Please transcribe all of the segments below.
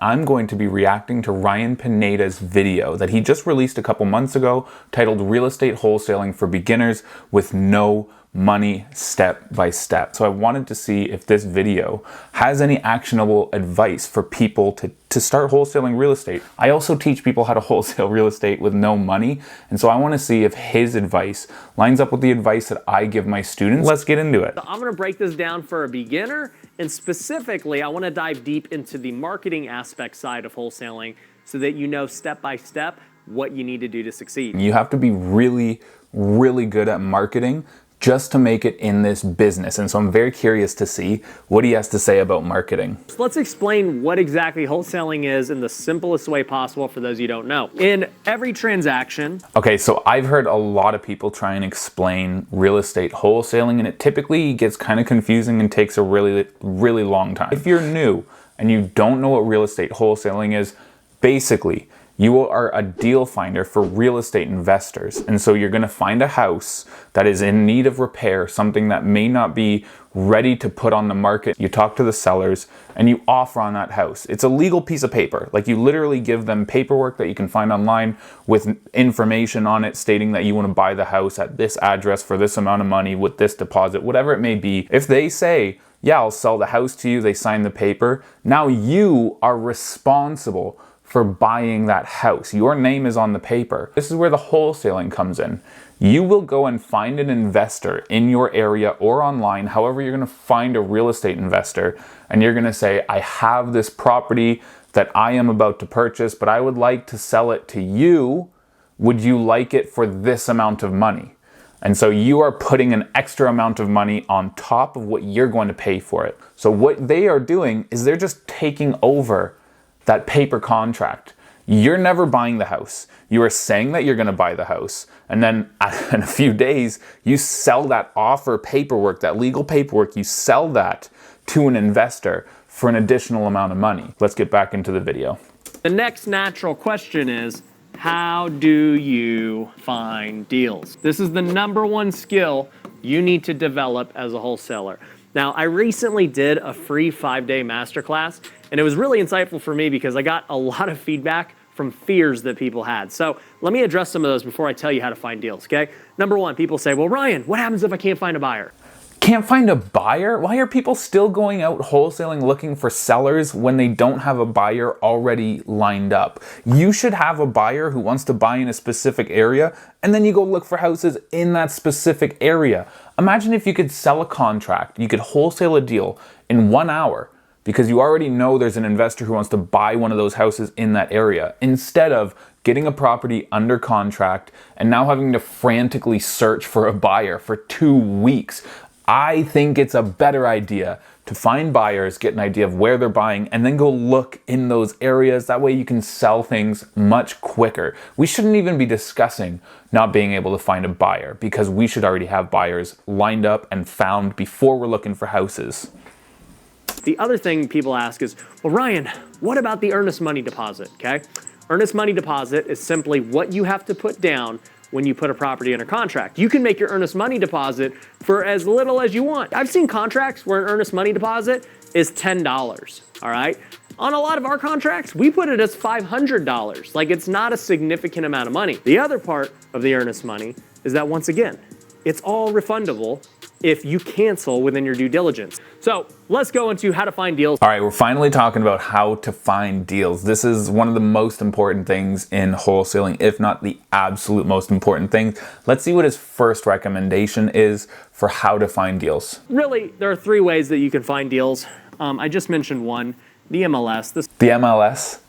I'm going to be reacting to Ryan Pineda's video that he just released a couple months ago titled Real Estate Wholesaling for Beginners with No Money Step by Step. So I wanted to see if this video has any actionable advice for people to start wholesaling real estate. I also teach people how to wholesale real estate with no money, and so I want to see if his advice lines up with the advice that I give my students. Let's get into it. So I'm going to break this down for a beginner, and specifically I want to dive deep into the marketing aspect side of wholesaling so that you know step by step what you need to do to succeed. You have to be really good at marketing just to make it in this business. And so I'm very curious to see what he has to say about marketing. So let's explain what exactly wholesaling is in the simplest way possible for those you don't know. In every transaction. Okay, so I've heard a lot of people try and explain real estate wholesaling, and it typically gets kind of confusing and takes a really long time. If you're new and you don't know what real estate wholesaling is, basically, you are a deal finder for real estate investors. And so you're going to find a house that is in need of repair, something that may not be ready to put on the market. You talk to the sellers and you offer on that house. It's a legal piece of paper. Like, you literally give them paperwork that you can find online with information on it stating that you want to buy the house at this address for this amount of money with this deposit, whatever it may be. If they say, yeah, I'll sell the house to you, they sign the paper. Now you are responsible for buying that house. Your name is on the paper. This is where the wholesaling comes in. You will go and find an investor in your area or online, however you're gonna find a real estate investor, and you're gonna say, I have this property that I am about to purchase, but I would like to sell it to you. Would you like it for this amount of money? And so you are putting an extra amount of money on top of what you're going to pay for it. So what they are doing is they're just taking over that paper contract. You're never buying the house. You are saying that you're going to buy the house, and then in a few days, you sell that offer paperwork, that legal paperwork, you sell that to an investor for an additional amount of money. Let's get back into the video. The next natural question is, how do you find deals? This is the number one skill you need to develop as a wholesaler. Now, I recently did a free 5-day masterclass, and it was really insightful for me because I got a lot of feedback from fears that people had. So let me address some of those before I tell you how to find deals, okay? Number one, people say, well, Ryan, what happens if I can't find a buyer? Can't find a buyer? Why are people still going out wholesaling looking for sellers when they don't have a buyer already lined up? You should have a buyer who wants to buy in a specific area, and then you go look for houses in that specific area. Imagine if you could sell a contract, you could wholesale a deal in 1 hour because you already know there's an investor who wants to buy one of those houses in that area, instead of getting a property under contract and now having to frantically search for a buyer for 2 weeks. I think it's a better idea to find buyers, get an idea of where they're buying, and then go look in those areas. That way you can sell things much quicker. We shouldn't even be discussing not being able to find a buyer because we should already have buyers lined up and found before we're looking for houses. The other thing people ask is, well, Ryan, what about the earnest money deposit, okay? Earnest money deposit is simply what you have to put down when you put a property under contract. You can make your earnest money deposit for as little as you want. I've seen contracts where an earnest money deposit is $10, all right? On a lot of our contracts, we put it as $500. Like, it's not a significant amount of money. The other part of the earnest money is that, once again, it's all refundable if you cancel within your due diligence. So let's go into how to find deals. All right, we're finally talking about how to find deals. This is one of the most important things in wholesaling, if not the absolute most important thing. Let's see what his first recommendation is for how to find deals. Really, there are 3 ways that you can find deals. I just mentioned one, the MLS. The MLS?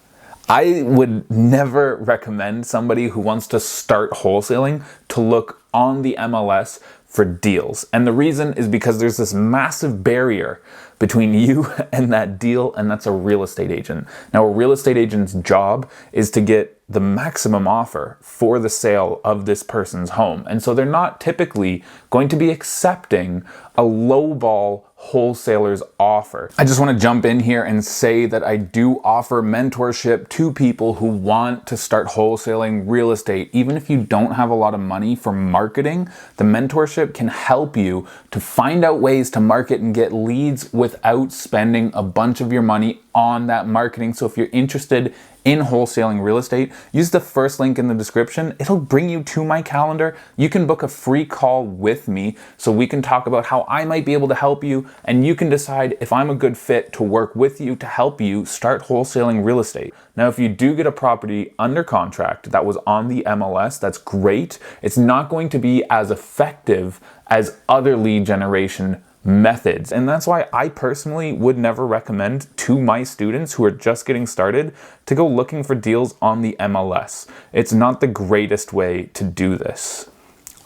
I would never recommend somebody who wants to start wholesaling to look on the MLS for deals. And the reason is because there's this massive barrier between you and that deal, and that's a real estate agent. Now, a real estate agent's job is to get the maximum offer for the sale of this person's home. And so they're not typically going to be accepting a lowball wholesaler's offer. I just want to jump in here and say that I do offer mentorship to people who want to start wholesaling real estate. Even if you don't have a lot of money for marketing, the mentorship can help you to find out ways to market and get leads without spending a bunch of your money on that marketing. So if you're interested in wholesaling real estate, use the first link in the description. It'll bring you to my calendar. You can book a free call with me so we can talk about how I might be able to help you, and you can decide if I'm a good fit to work with you to help you start wholesaling real estate. Now, if you do get a property under contract that was on the MLS, that's great. It's not going to be as effective as other lead generation methods. And that's why I personally would never recommend to my students who are just getting started to go looking for deals on the MLS. It's not the greatest way to do this,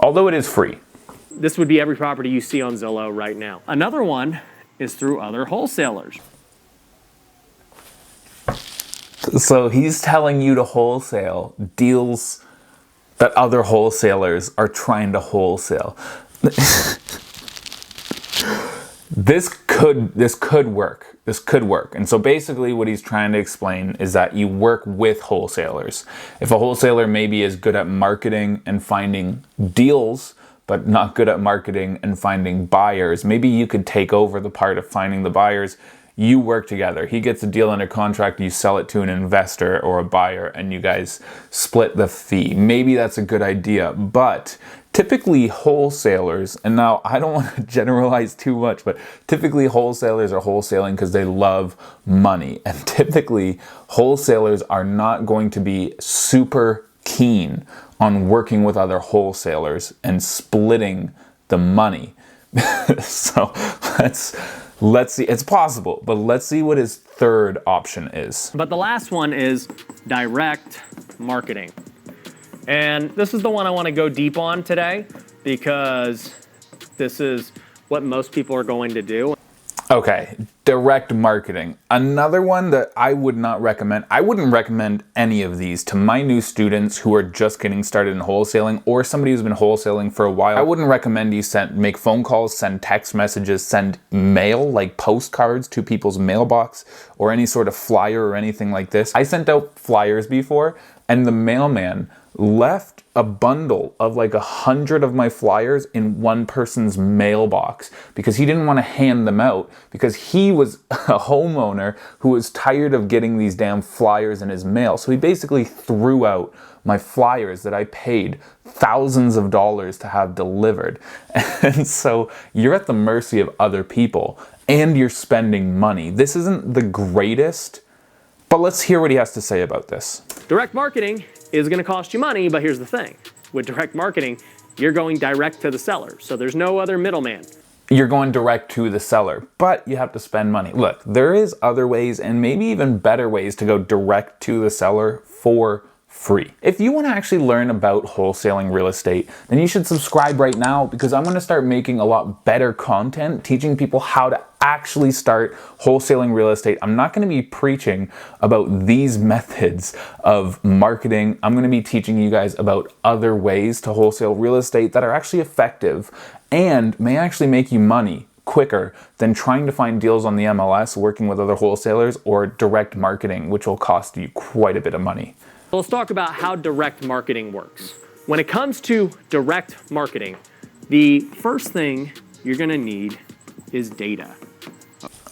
although it is free. This would be every property you see on Zillow right now. Another one is through other wholesalers. So he's telling you to wholesale deals that other wholesalers are trying to wholesale. This could work. This could work. And so basically what he's trying to explain is that you work with wholesalers. If a wholesaler maybe is good at marketing and finding deals, but not good at marketing and finding buyers, maybe you could take over the part of finding the buyers. You work together. He gets a deal under contract, you sell it to an investor or a buyer, and you guys split the fee. Maybe that's a good idea, but typically wholesalers, and now I don't want to generalize too much, but typically wholesalers are wholesaling because they love money. And typically wholesalers are not going to be super keen on working with other wholesalers and splitting the money. So let's see. It's possible, but let's see what his third option is. But the last one is direct marketing. And this is the one I want to go deep on today because this is what most people are going to do. Okay, direct marketing. Another one that I would not recommend. I wouldn't recommend any of these to my new students who are just getting started in wholesaling or somebody who's been wholesaling for a while. I wouldn't recommend you make phone calls, send text messages, send mail like postcards to people's mailbox or any sort of flyer or anything like this. I sent out flyers before and the mailman left a bundle of like 100 of my flyers in one person's mailbox because he didn't want to hand them out because he was a homeowner who was tired of getting these damn flyers in his mail. So he basically threw out my flyers that I paid thousands of dollars to have delivered. And so you're at the mercy of other people and you're spending money. This isn't the greatest, but let's hear what he has to say about this. Direct marketing is going to cost you money, but here's the thing. With direct marketing, you're going direct to the seller. So there's no other middleman. You're going direct to the seller, but you have to spend money. Look, there is other ways and maybe even better ways to go direct to the seller for free. If you want to actually learn about wholesaling real estate, then you should subscribe right now because I'm going to start making a lot better content teaching people how to actually start wholesaling real estate. I'm not going to be preaching about these methods of marketing. I'm going to be teaching you guys about other ways to wholesale real estate that are actually effective and may actually make you money quicker than trying to find deals on the MLS, working with other wholesalers, or direct marketing, which will cost you quite a bit of money. Let's talk about how direct marketing works. When it comes to direct marketing, the first thing you're going to need is data.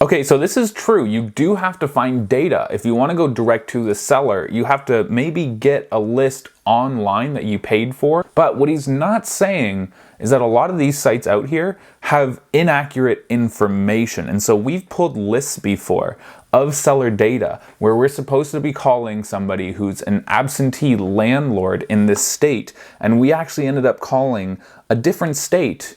Okay, so this is true. You do have to find data. If you want to go direct to the seller, you have to maybe get a list online that you paid for. But what he's not saying is that a lot of these sites out here have inaccurate information. And so we've pulled lists before of seller data where we're supposed to be calling somebody who's an absentee landlord in this state. And we actually ended up calling a different state,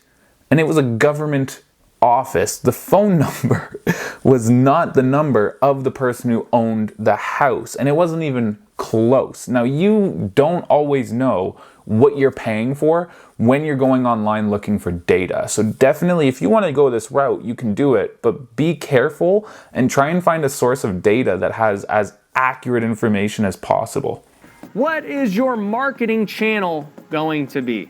and it was a government office. The phone number was not the number of the person who owned the house, and it wasn't even close. Now, you don't always know what you're paying for when you're going online looking for data. So definitely, if you want to go this route, you can do it, but be careful and try and find a source of data that has as accurate information as possible. What is your marketing channel going to be?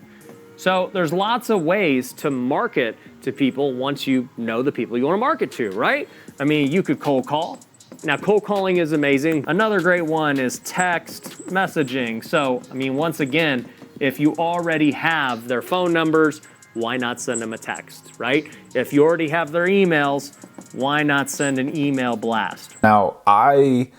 So there's lots of ways to market to people once you know the people you want to market to, right? I mean, you could cold call. Now, cold calling is amazing. Another great one is text messaging. So, I mean, once again, if you already have their phone numbers why not send them a text, right? If you already have their emails, why not send an email blast? Now, I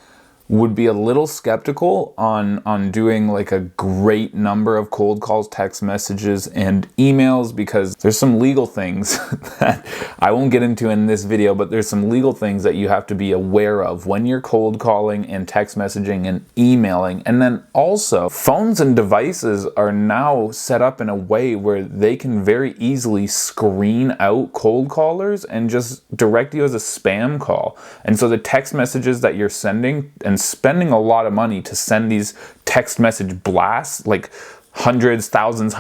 would be a little skeptical on doing like a great number of cold calls, text messages, and emails, because there's some legal things that I won't get into in this video, but there's some legal things that you have to be aware of when you're cold calling and text messaging and emailing. And then also, phones and devices are now set up in a way where they can very easily screen out cold callers and just direct you as a spam call. And so the text messages that you're sending and spending a lot of money to send these text message blasts, like hundreds of thousands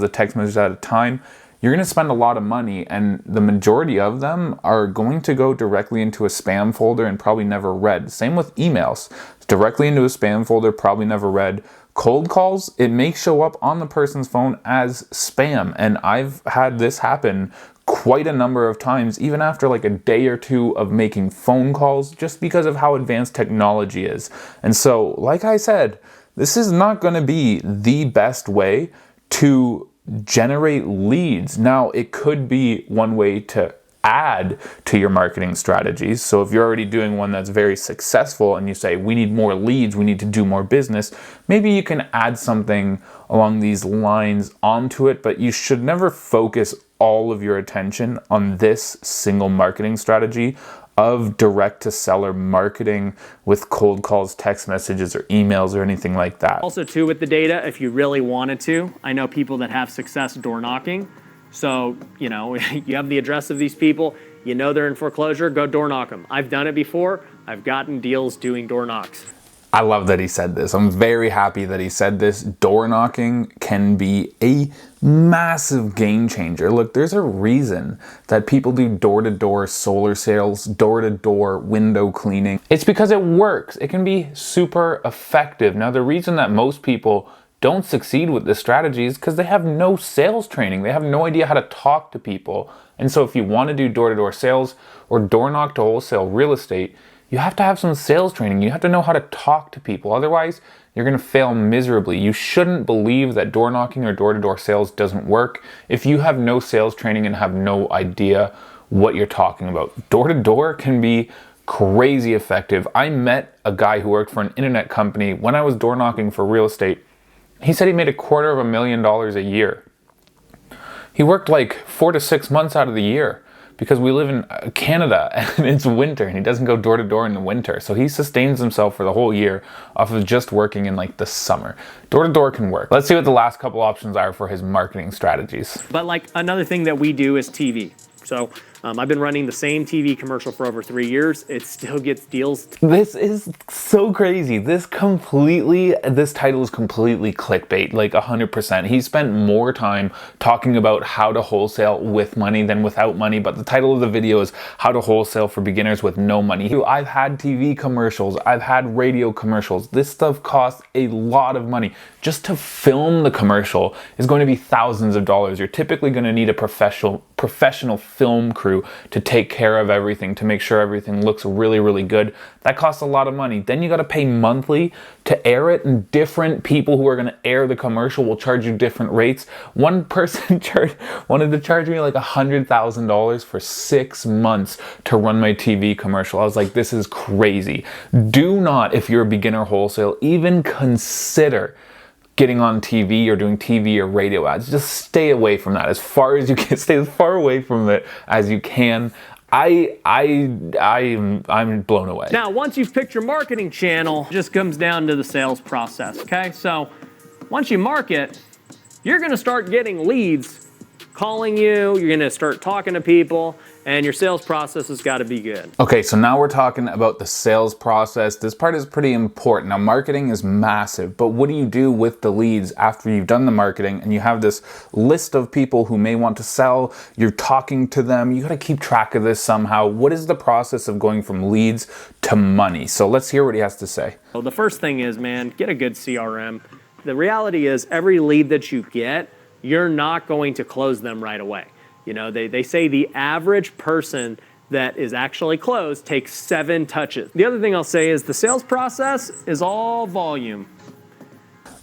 of text messages at a time, you're going to spend a lot of money, and the majority of them are going to go directly into a spam folder and probably never read. Same with emails, directly into a spam folder, probably never read. Cold calls, it may show up on the person's phone as spam, and I've had this happen quite a number of times, even after like a day or two of making phone calls, just because of how advanced technology is. And so, like I said, this is not going to be the best way to generate leads. Now, it could be one way to add to your marketing strategies. So if you're already doing one that's very successful and you say, we need more leads, we need to do more business, maybe you can add something along these lines onto it, but you should never focus all of your attention on this single marketing strategy of direct to seller marketing with cold calls, text messages, or emails, or anything like that. Also too, with the data, if you really wanted to, I know people that have success door knocking. So, you know, you have the address of these people, you know they're in foreclosure, go door knock them. I've done it before. I've gotten deals doing door knocks. I love that he said this. I'm very happy that he said this. Door knocking can be a massive game changer. Look, there's a reason that people do door-to-door solar sales, door-to-door window cleaning. It's because it works. It can be super effective. Now, the reason that most people don't succeed with this strategy is because they have no sales training. They have no idea how to talk to people. And so if you want to do door-to-door sales or door knock to wholesale real estate, you have to have some sales training. You have to know how to talk to people. Otherwise, you're going to fail miserably. You shouldn't believe that door knocking or door-to-door sales doesn't work if you have no sales training and have no idea what you're talking about. Door-to-door can be crazy effective. I met a guy who worked for an internet company when I was door knocking for real estate. He said he made $250,000 a year. He worked like 4 to 6 months out of the year, because we live in Canada and it's winter and he doesn't go door to door in the winter. So he sustains himself for the whole year off of just working in like the summer. Door to door can work. Let's see what the last couple options are for his marketing strategies. But like another thing that we do is TV. So I've been running the same TV commercial for over 3 years. It still gets deals. This is so crazy. This title is completely clickbait, like 100%. He spent more time talking about how to wholesale with money than without money, but the title of the video is How to Wholesale for Beginners with No Money. I've had TV commercials, I've had radio commercials. This stuff costs a lot of money. Just to film the commercial is going to be thousands of dollars. You're typically going to need a professional film crew to take care of everything, to make sure everything looks really, really good. That costs a lot of money. Then you got to pay monthly to air it, and different people who are going to air the commercial will charge you different rates. One person wanted to charge me like $100,000 for 6 months to run my TV commercial. I was like, this is crazy. Do not, if you're a beginner wholesale, even consider getting on TV or doing TV or radio ads. Just stay away from that as far as you can. Stay as far away from it as you can. I'm blown away. Now, once you've picked your marketing channel, it just comes down to the sales process, okay? So once you market, you're gonna start getting leads calling you, you're gonna start talking to people, and your sales process has got to be good. Okay, so now we're talking about the sales process. This part is pretty important. Now, marketing is massive, but what do you do with the leads after you've done the marketing and you have this list of people who may want to sell? You're talking to them. You got to keep track of this somehow. What is the process of going from leads to money? So let's hear what he has to say. Well, the first thing is, man, get a good CRM. The reality is every lead that you get, you're not going to close them right away. You know, they say the average person that is actually closed takes 7 touches. The other thing I'll say is the sales process is all volume.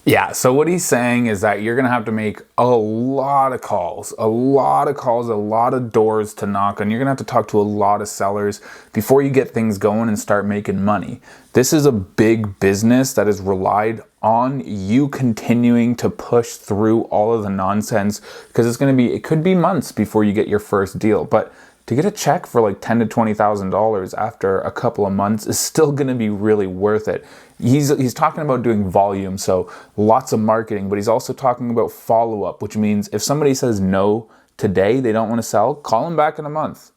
Yeah, so what he's saying is that you're gonna have to make a lot of calls, a lot of doors to knock on. You're gonna have to talk to a lot of sellers before you get things going and start making money. This is a big business that is relied on you continuing to push through all of the nonsense, because it could be months before you get your first deal. But to get a check for like $10,000 to $20,000 after a couple of months is still going to be really worth it. He's talking about doing volume, so lots of marketing, but he's also talking about follow-up, which means if somebody says no today, they don't want to sell, call them back in a month.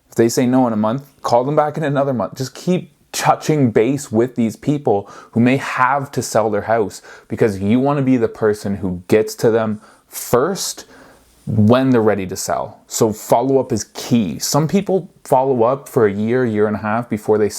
If they say no in a month, call them back in another month. Just keep touching base with these people who may have to sell their house, because you want to be the person who gets to them first when they're ready to sell. So follow-up is key. Some people follow up for a year and a half before they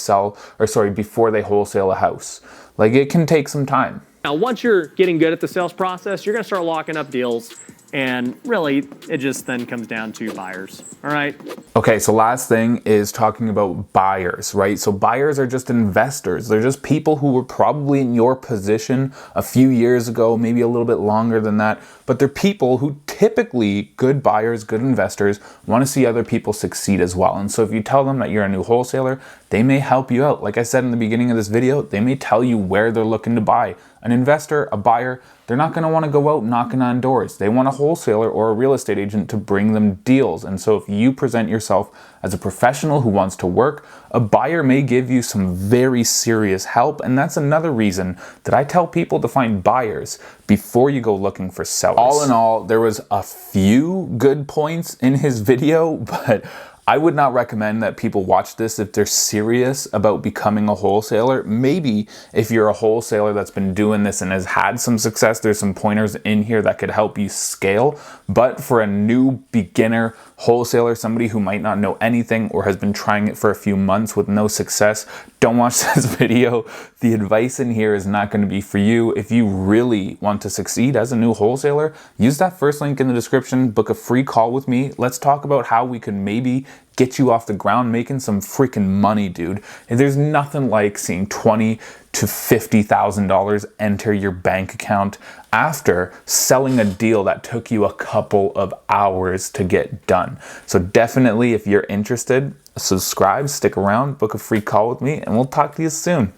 before they wholesale a house. Like, it can take some time. Now, once you're getting good at the sales process, you're gonna start locking up deals, and really, it just then comes down to buyers, all right? Okay, so last thing is talking about buyers, right? So buyers are just investors. They're just people who were probably in your position a few years ago, maybe a little bit longer than that, but they're people who typically, good buyers, good investors, want to see other people succeed as well. And so if you tell them that you're a new wholesaler, they may help you out. Like I said in the beginning of this video, they may tell you where they're looking to buy. An investor, a buyer, they're not going to want to go out knocking on doors. They want a wholesaler or a real estate agent to bring them deals. And so if you present yourself as a professional who wants to work, a buyer may give you some very serious help. And that's another reason that I tell people to find buyers before you go looking for sellers. All in all, there was a few good points in his video, but I would not recommend that people watch this if they're serious about becoming a wholesaler. Maybe if you're a wholesaler that's been doing this and has had some success, there's some pointers in here that could help you scale. But for a new beginner wholesaler, somebody who might not know anything or has been trying it for a few months with no success, don't watch this video. The advice in here is not going to be for you. If you really want to succeed as a new wholesaler, use that first link in the description, book a free call with me. Let's talk about how we can maybe get you off the ground making some freaking money, dude. And there's nothing like seeing $20,000 to $50,000 enter your bank account after selling a deal that took you a couple of hours to get done. So definitely, if you're interested, subscribe, stick around, book a free call with me, and we'll talk to you soon.